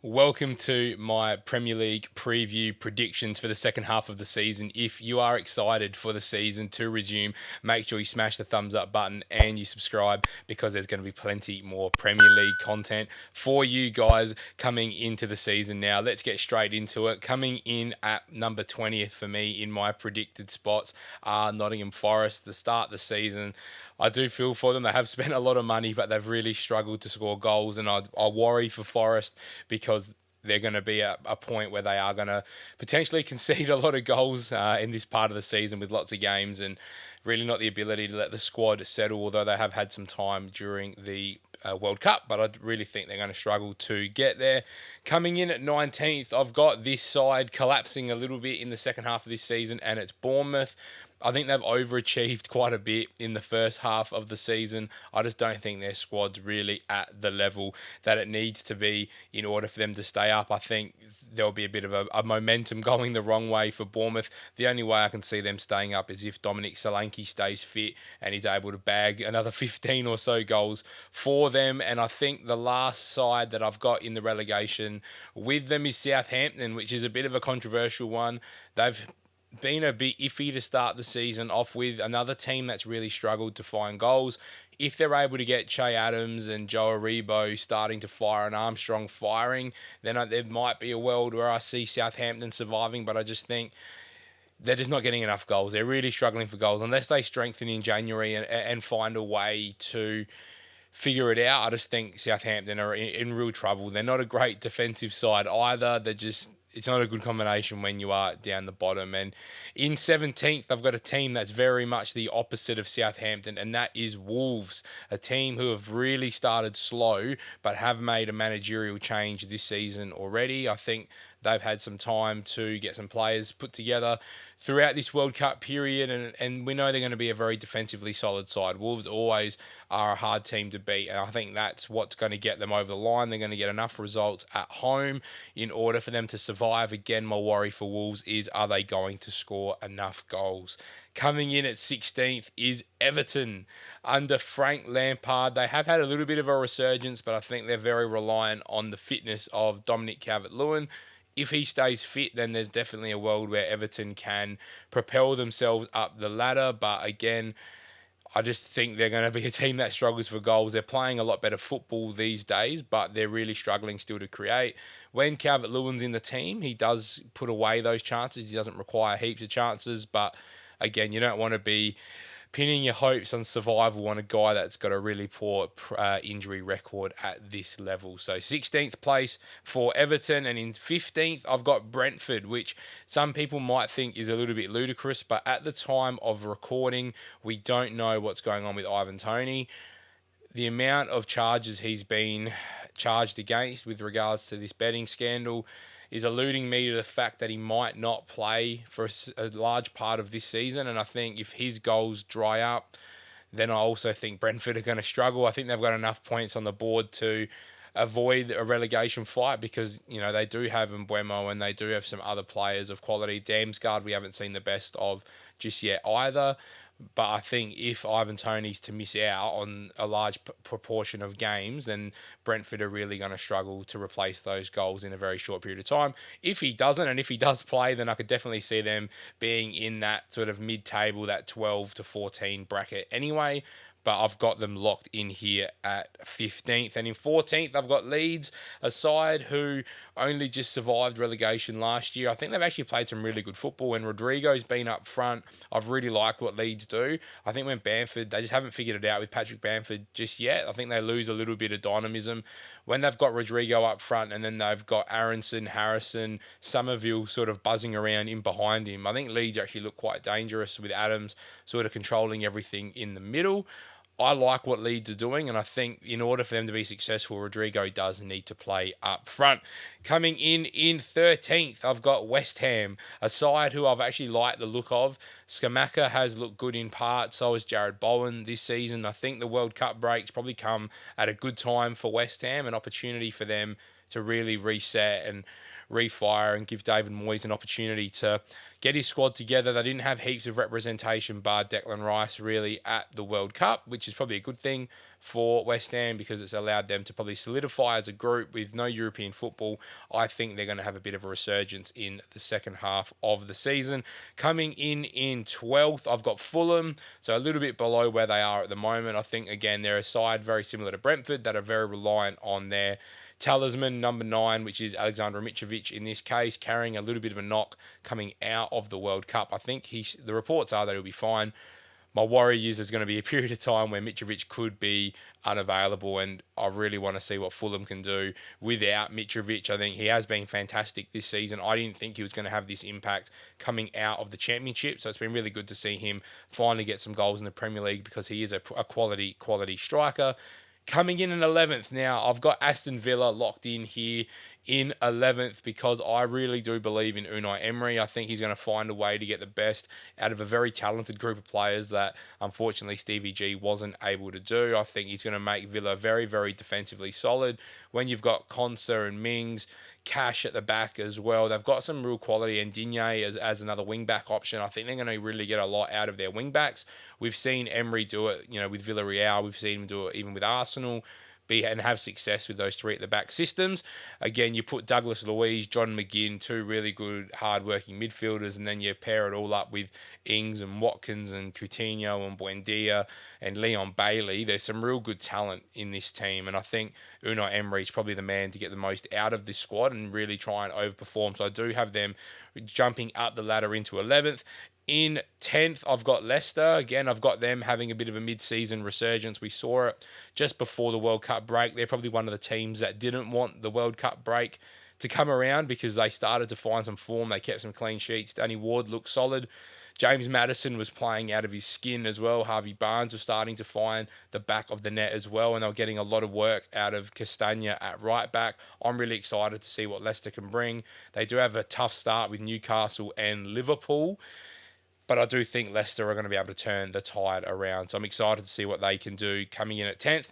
Welcome to my Premier League preview predictions for the second half of the season. If you are excited for the season to resume, make sure you smash the thumbs up button and you subscribe because there's going to be plenty more Premier League content for you guys coming into the season. Now, let's get straight into it. Coming in at number 20th for me in my predicted spots are Nottingham Forest. To start the season, I do feel for them. They have spent a lot of money, but they've really struggled to score goals. And I worry for Forest because they're going to be at a point where they are going to potentially concede a lot of goals in this part of the season with lots of games and really not the ability to let the squad settle, although they have had some time during the World Cup, but I really think they're going to struggle to get there. Coming in at 19th, I've got this side collapsing a little bit in the second half of this season, and it's Bournemouth. I think they've overachieved quite a bit in the first half of the season. I just don't think their squad's really at the level that it needs to be in order for them to stay up. I think there'll be a bit of a momentum going the wrong way for Bournemouth. The only way I can see them staying up is if Dominic Solanke stays fit and he's able to bag another 15 or so goals for them. And I think the last side that I've got in the relegation with them is Southampton, which is a bit of a controversial one. They've been a bit iffy to start the season off with. Another team that's really struggled to find goals. If they're able to get Che Adams and Joe Aribo starting to fire and Armstrong firing, then there might be a world where I see Southampton surviving. But I just think they're just not getting enough goals. They're really struggling for goals. Unless they strengthen in January and find a way to figure it out, I just think Southampton are in real trouble. They're not a great defensive side either. It's not a good combination when you are down the bottom. And in 17th, I've got a team that's very much the opposite of Southampton, and that is Wolves, a team who have really started slow but have made a managerial change this season already. I think they've had some time to get some players put together throughout this World Cup period, and we know they're going to be a very defensively solid side. Wolves always are a hard team to beat, and I think that's what's going to get them over the line. They're going to get enough results at home in order for them to survive. Again, my worry for Wolves is, are they going to score enough goals? Coming in at 16th is Everton under Frank Lampard. They have had a little bit of a resurgence, but I think they're very reliant on the fitness of Dominic Calvert-Lewin. If he stays fit, then there's definitely a world where Everton can propel themselves up the ladder. But again, I just think they're going to be a team that struggles for goals. They're playing a lot better football these days, but they're really struggling still to create. When Calvert-Lewin's in the team, he does put away those chances. He doesn't require heaps of chances, but again, you don't want to be pinning your hopes on survival on a guy that's got a really poor injury record at this level. So 16th place for Everton, and in 15th I've got Brentford, which some people might think is a little bit ludicrous, but at the time of recording we don't know what's going on with Ivan Toney. The amount of charges he's been charged against with regards to this betting scandal is alluding me to the fact that he might not play for a large part of this season. And I think if his goals dry up, then I also think Brentford are going to struggle. I think they've got enough points on the board to avoid a relegation fight because, you know, they do have Mbeumo and they do have some other players of quality. Damsgaard, we haven't seen the best of just yet either. But I think if Ivan Toney's to miss out on a large proportion of games, then Brentford are really going to struggle to replace those goals in a very short period of time. If he doesn't, and if he does play, then I could definitely see them being in that sort of mid-table, that 12 to 14 bracket anyway. But I've got them locked in here at 15th. And in 14th, I've got Leeds, a side who only just survived relegation last year. I think they've actually played some really good football. When Rodrigo's been up front, I've really liked what Leeds do. I think when Bamford, they just haven't figured it out with Patrick Bamford just yet. I think they lose a little bit of dynamism. When they've got Rodrigo up front and then they've got Aronson, Harrison, Somerville sort of buzzing around in behind him, I think Leeds actually look quite dangerous with Adams sort of controlling everything in the middle. I like what Leeds are doing, and I think in order for them to be successful, Rodrigo does need to play up front. Coming in 13th, I've got West Ham, a side who I've actually liked the look of. Skamaka has looked good in part, so has Jared Bowen this season. I think the World Cup breaks probably come at a good time for West Ham, an opportunity for them to really reset and refire and give David Moyes an opportunity to get his squad together. They didn't have heaps of representation, bar Declan Rice, really, at the World Cup, which is probably a good thing for West Ham because it's allowed them to probably solidify as a group with no European football. I think they're going to have a bit of a resurgence in the second half of the season. Coming in 12th, I've got Fulham, so a little bit below where they are at the moment. I think, again, they're a side very similar to Brentford that are very reliant on their talisman, number 9, which is Alexander Mitrovic in this case, carrying a little bit of a knock coming out of the World Cup. I think the reports are that he'll be fine. My worry is there's going to be a period of time where Mitrovic could be unavailable, and I really want to see what Fulham can do without Mitrovic. I think he has been fantastic this season. I didn't think he was going to have this impact coming out of the Championship, so it's been really good to see him finally get some goals in the Premier League because he is a quality striker. Coming in 11th now, I've got Aston Villa locked in here in 11th because I really do believe in Unai Emery. I think he's going to find a way to get the best out of a very talented group of players that unfortunately Stevie G wasn't able to do. I think he's going to make Villa very, very defensively solid. When you've got Konsa and Mings, Cash at the back as well, they've got some real quality, and Digne as another wing-back option. I think they're going to really get a lot out of their wing-backs. We've seen Emery do it, with Villarreal. We've seen him do it even with Arsenal, and have success with those 3 at the back systems. Again, you put Douglas Luiz, John McGinn, 2 really good, hard-working midfielders, and then you pair it all up with Ings and Watkins and Coutinho and Buendia and Leon Bailey. There's some real good talent in this team, and I think Unai Emery is probably the man to get the most out of this squad and really try and overperform. So I do have them jumping up the ladder into 11th. In 10th, I've got Leicester. Again, I've got them having a bit of a mid-season resurgence. We saw it just before the World Cup break. They're probably one of the teams that didn't want the World Cup break to come around because they started to find some form. They kept some clean sheets. Danny Ward looked solid. James Maddison was playing out of his skin as well. Harvey Barnes was starting to find the back of the net as well, and they were getting a lot of work out of Castagna at right back. I'm really excited to see what Leicester can bring. They do have a tough start with Newcastle and Liverpool, but I do think Leicester are going to be able to turn the tide around. So I'm excited to see what they can do coming in at 10th.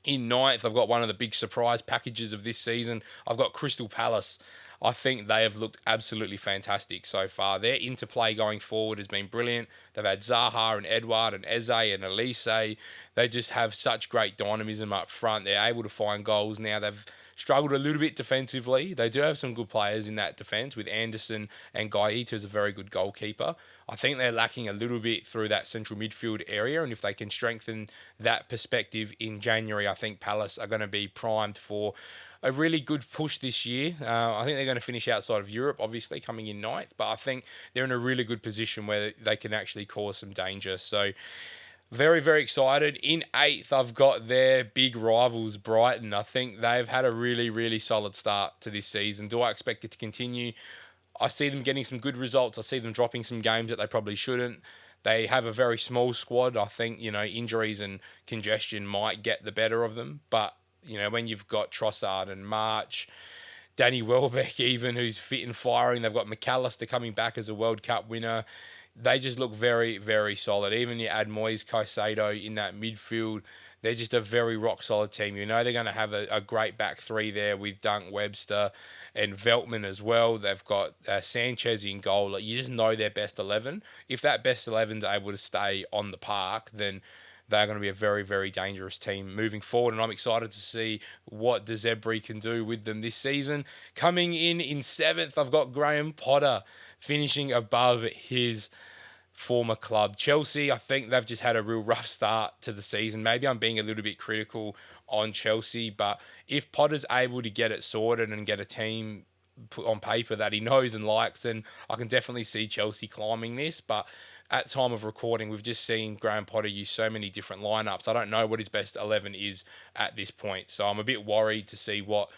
In 9th, I've got one of the big surprise packages of this season. I've got Crystal Palace. I think they have looked absolutely fantastic so far. Their interplay going forward has been brilliant. They've had Zaha and Edouard and Eze and Elise. They just have such great dynamism up front. They're able to find goals now. They've struggled a little bit defensively. They do have some good players in that defence with Anderson, and Gaeta is a very good goalkeeper. I think they're lacking a little bit through that central midfield area, and if they can strengthen that perspective in January, I think Palace are going to be primed for a really good push this year. I think they're going to finish outside of Europe, obviously, coming in 9th, but I think they're in a really good position where they can actually cause some danger. So very, very excited. In 8th, I've got their big rivals, Brighton. I think they've had a really, really solid start to this season. Do I expect it to continue? I see them getting some good results. I see them dropping some games that they probably shouldn't. They have a very small squad. I think, injuries and congestion might get the better of them. But, when you've got Trossard and March, Danny Welbeck even, who's fit and firing, they've got McAllister coming back as a World Cup winner. They just look very, very solid. Even you add Moyes Caicedo in that midfield, they're just a very rock-solid team. They're going to have a great back 3 there with Dunk, Webster, and Veltman as well. They've got Sanchez in goal. You just know their best 11. If that best 11 is able to stay on the park, then they're going to be a very, very dangerous team moving forward, and I'm excited to see what De Zerbi can do with them this season. Coming in 7th, I've got Graham Potter finishing above his former club, Chelsea. I think they've just had a real rough start to the season. Maybe I'm being a little bit critical on Chelsea, but if Potter's able to get it sorted and get a team put on paper that he knows and likes, then I can definitely see Chelsea climbing this. But at time of recording, we've just seen Graham Potter use so many different lineups. I don't know what his best 11 is at this point, so I'm a bit worried to see what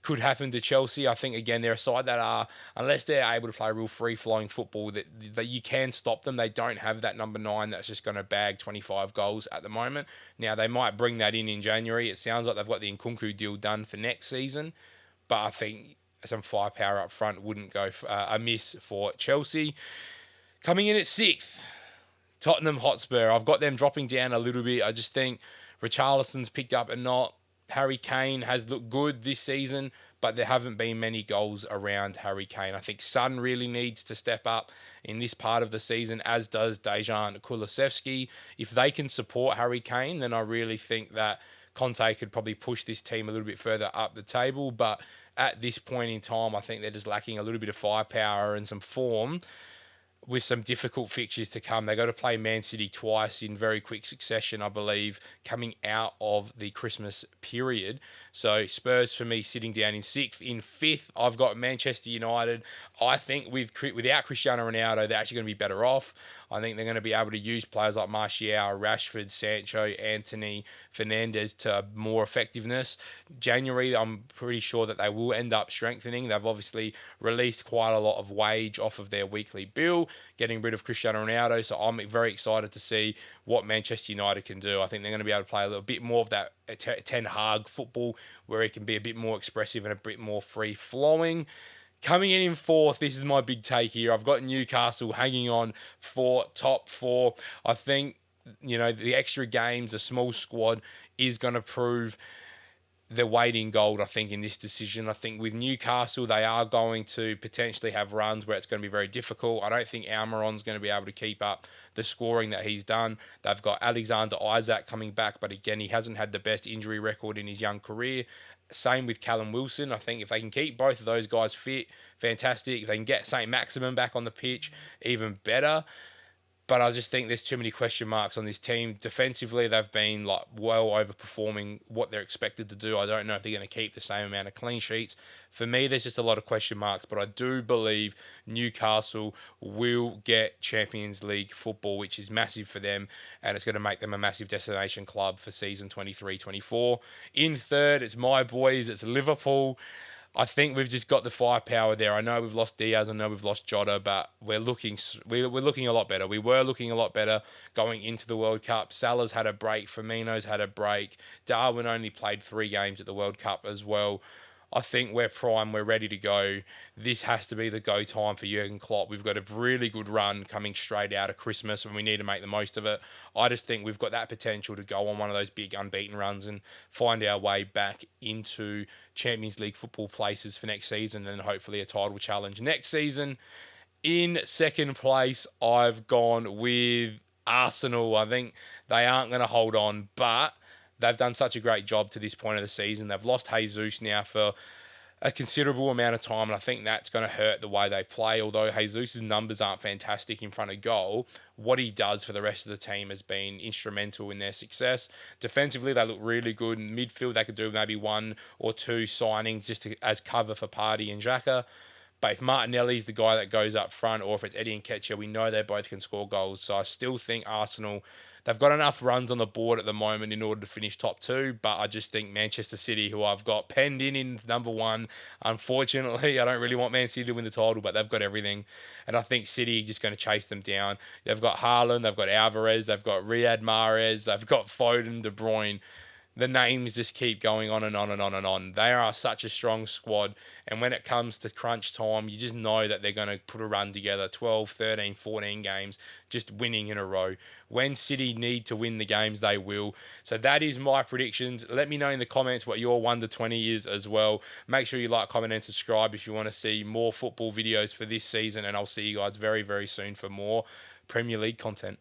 could happen to Chelsea. I think, again, they're a side that are, unless they're able to play real free-flowing football, that you can stop them. They don't have that number 9 that's just going to bag 25 goals at the moment. Now, they might bring that in January. It sounds like they've got the Nkunku deal done for next season, but I think some firepower up front wouldn't go amiss for Chelsea. Coming in at 6th, Tottenham Hotspur. I've got them dropping down a little bit. I just think Richarlison's picked up a knot. Harry Kane has looked good this season, but there haven't been many goals around Harry Kane. I think Son really needs to step up in this part of the season, as does Dejan Kulusevski. If they can support Harry Kane, then I really think that Conte could probably push this team a little bit further up the table. But at this point in time, I think they're just lacking a little bit of firepower and some form with some difficult fixtures to come. They got to play Man City twice in very quick succession, I believe, coming out of the Christmas period. So Spurs for me sitting down in sixth. In fifth, I've got Manchester United. I think without Cristiano Ronaldo, they're actually going to be better off. I think they're going to be able to use players like Martial, Rashford, Sancho, Anthony, Fernandes to more effectiveness. January, I'm pretty sure that they will end up strengthening. They've obviously released quite a lot of wage off of their weekly bill, getting rid of Cristiano Ronaldo. So I'm very excited to see what Manchester United can do. I think they're going to be able to play a little bit more of that Ten Hag football, where it can be a bit more expressive and a bit more free flowing. Coming in fourth, this is my big take here. I've got Newcastle hanging on for top four. I think, the extra games, the small squad is going to prove their weight in gold, I think, in this decision. I think with Newcastle, they are going to potentially have runs where it's going to be very difficult. I don't think Almiron's going to be able to keep up the scoring that he's done. They've got Alexander Isak coming back, but again, he hasn't had the best injury record in his young career. Same with Callum Wilson. I think if they can keep both of those guys fit, fantastic. If they can get St. Maximin back on the pitch, even better. But I just think there's too many question marks on this team. Defensively, they've been well overperforming what they're expected to do. I don't know if they're going to keep the same amount of clean sheets. For me, there's just a lot of question marks, but I do believe Newcastle will get Champions League football, which is massive for them, and it's going to make them a massive destination club for season 23-24. In third, it's my boys, it's Liverpool. I think we've just got the firepower there. I know we've lost Diaz, I know we've lost Jota, but we're looking a lot better. We were looking a lot better going into the World Cup. Salah's had a break, Firmino's had a break. Darwin only played 3 games at the World Cup as well. I think we're prime, we're ready to go. This has to be the go time for Jurgen Klopp. We've got a really good run coming straight out of Christmas, and we need to make the most of it. I just think we've got that potential to go on one of those big unbeaten runs and find our way back into Champions League football places for next season, and hopefully a title challenge next season. In second place, I've gone with Arsenal. I think they aren't going to hold on, but they've done such a great job to this point of the season. They've lost Jesus now for a considerable amount of time, and I think that's going to hurt the way they play. Although Jesus' numbers aren't fantastic in front of goal, what he does for the rest of the team has been instrumental in their success. Defensively, they look really good. In midfield, they could do maybe 1 or 2 signings just as cover for Partey and Xhaka. But if Martinelli's the guy that goes up front, or if it's Eddie Nketiah, we know they both can score goals. So I still think Arsenal, they've got enough runs on the board at the moment in order to finish top 2, but I just think Manchester City, who I've got penned in number 1, unfortunately, I don't really want Man City to win the title, but they've got everything. And I think City just going to chase them down. They've got Haaland, they've got Alvarez, they've got Riyad Mahrez, they've got Foden, De Bruyne. The names just keep going on and on and on and on. They are such a strong squad. And when it comes to crunch time, you just know that they're going to put a run together, 12, 13, 14 games, just winning in a row. When City need to win the games, they will. So that is my predictions. Let me know in the comments what your 1 to 20 is as well. Make sure you like, comment, and subscribe if you want to see more football videos for this season. And I'll see you guys very, very soon for more Premier League content.